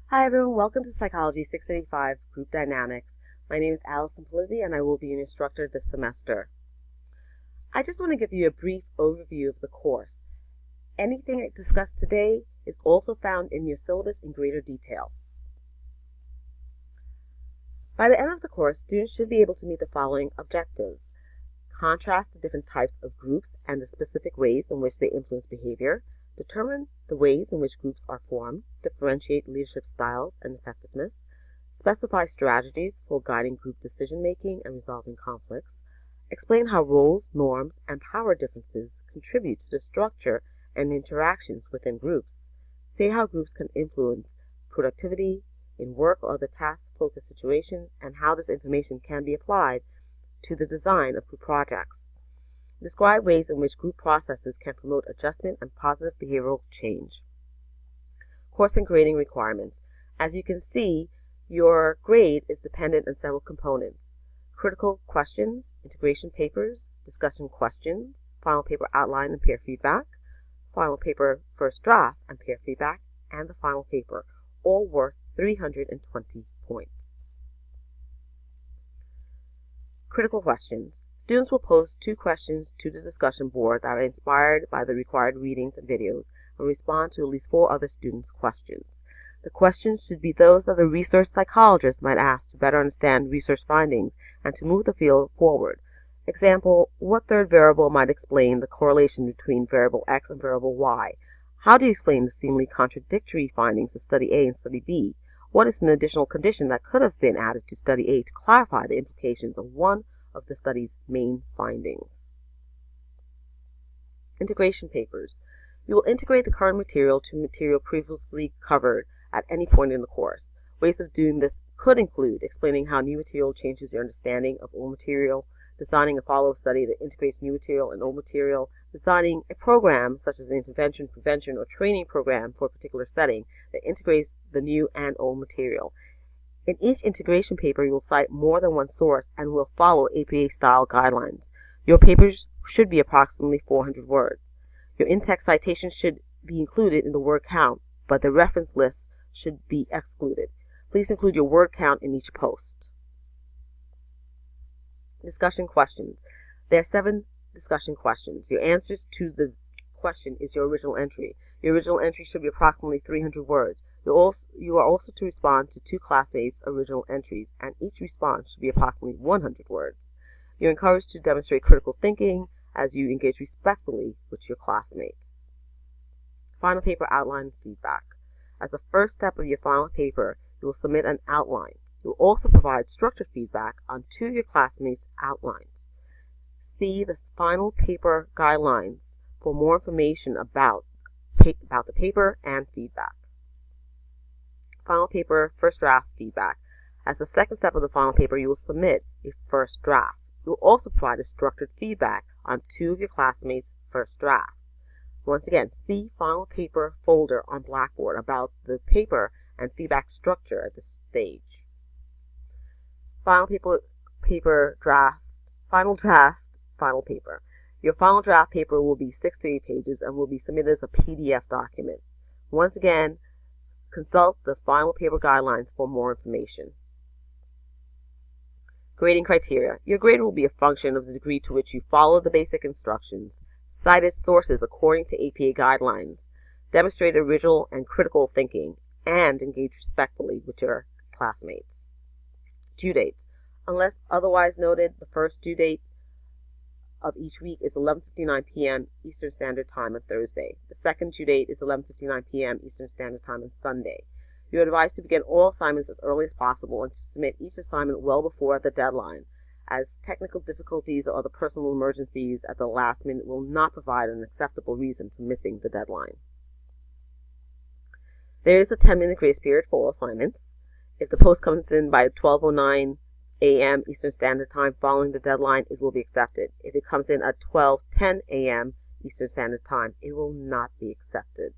Hi everyone, welcome to Psychology 685 Group Dynamics. My name is Allison Polizzi and I will be your instructor this semester. I just want to give you a brief overview of the course. Anything I discussed today is also found in your syllabus in greater detail. By the end of the course, students should be able to meet the following objectives. Contrast the different types of groups and the specific ways in which they influence behavior. Determine the ways in which groups are formed, differentiate leadership styles and effectiveness, specify strategies for guiding group decision-making and resolving conflicts, explain how roles, norms, and power differences contribute to the structure and interactions within groups, say how groups can influence productivity in work or other task-focused situations, and how this information can be applied to the design of group projects. Describe ways in which group processes can promote adjustment and positive behavioral change. Course and grading requirements. As you can see, your grade is dependent on several components. Critical questions, integration papers, discussion questions, final paper outline and peer feedback, final paper first draft and peer feedback, and the final paper, all worth 320 points. Critical questions. Students will post 2 questions to the discussion board that are inspired by the required readings and videos and respond to at least 4 other students' questions. The questions should be those that a research psychologist might ask to better understand research findings and to move the field forward. Example, what third variable might explain the correlation between variable X and variable Y? How do you explain the seemingly contradictory findings of study A and study B? What is an additional condition that could have been added to study A to clarify the implications of one of the study's main findings? Integration papers. You will integrate the current material to material previously covered at any point in the course. Ways of doing this could include explaining how new material changes your understanding of old material, designing a follow-up study that integrates new material and old material, designing a program such as an intervention, prevention, or training program for a particular setting that integrates the new and old material. In each integration paper, you will cite more than one source and will follow APA-style guidelines. Your papers should be approximately 400 words. Your in-text citations should be included in the word count, but the reference list should be excluded. Please include your word count in each post. Discussion questions. There are 7 discussion questions. Your answers to the question is your original entry. Your original entry should be approximately 300 words. You are also to respond to 2 classmates' original entries, and each response should be approximately 100 words. You're encouraged to demonstrate critical thinking as you engage respectfully with your classmates. Final paper outline and feedback. As the first step of your final paper, you will submit an outline. You will also provide structured feedback on 2 of your classmates' outlines. See the final paper guidelines for more information about the paper and feedback. Final paper first draft feedback. As the second step of the final paper, you will submit a first draft. You will also provide a structured feedback on 2 of your classmates' first drafts. Once again, see final paper folder on Blackboard about the paper and feedback structure at this stage. Final paper. Your final draft paper will be 6 to 8 pages and will be submitted as a PDF document. Once again, consult the final paper guidelines for more information. Grading criteria. Your grade will be a function of the degree to which you follow the basic instructions, cited sources according to APA guidelines, demonstrate original and critical thinking, and engage respectfully with your classmates. Due dates. Unless otherwise noted, the first due date of each week is 11:59 p.m. Eastern Standard Time on Thursday. The second due date is 11:59 p.m. Eastern Standard Time on Sunday. You are advised to begin all assignments as early as possible and to submit each assignment well before the deadline, as technical difficulties or other personal emergencies at the last minute will not provide an acceptable reason for missing the deadline. There is a 10-minute grace period for all assignments. If the post comes in by 12:09 a.m. Eastern Standard Time following the deadline, it will be accepted. If it comes in at 12:10 a.m. Eastern Standard Time, it will not be accepted.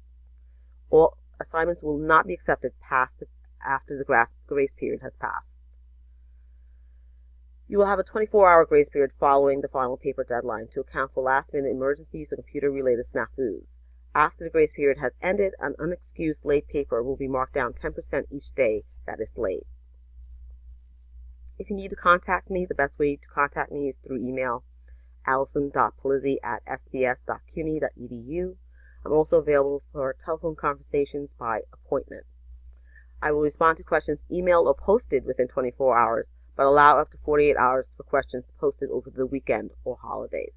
All assignments will not be accepted after the grace period has passed. You will have a 24-hour grace period following the final paper deadline to account for last-minute emergencies and computer-related snafus. After the grace period has ended, an unexcused late paper will be marked down 10% each day that is late. If you need to contact me, the best way to contact me is through email, allison.polizzi@sbs.cuny.edu. I'm also available for telephone conversations by appointment. I will respond to questions emailed or posted within 24 hours, but allow up to 48 hours for questions posted over the weekend or holidays.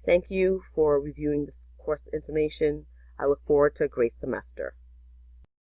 Thank you for reviewing this course information. I look forward to a great semester.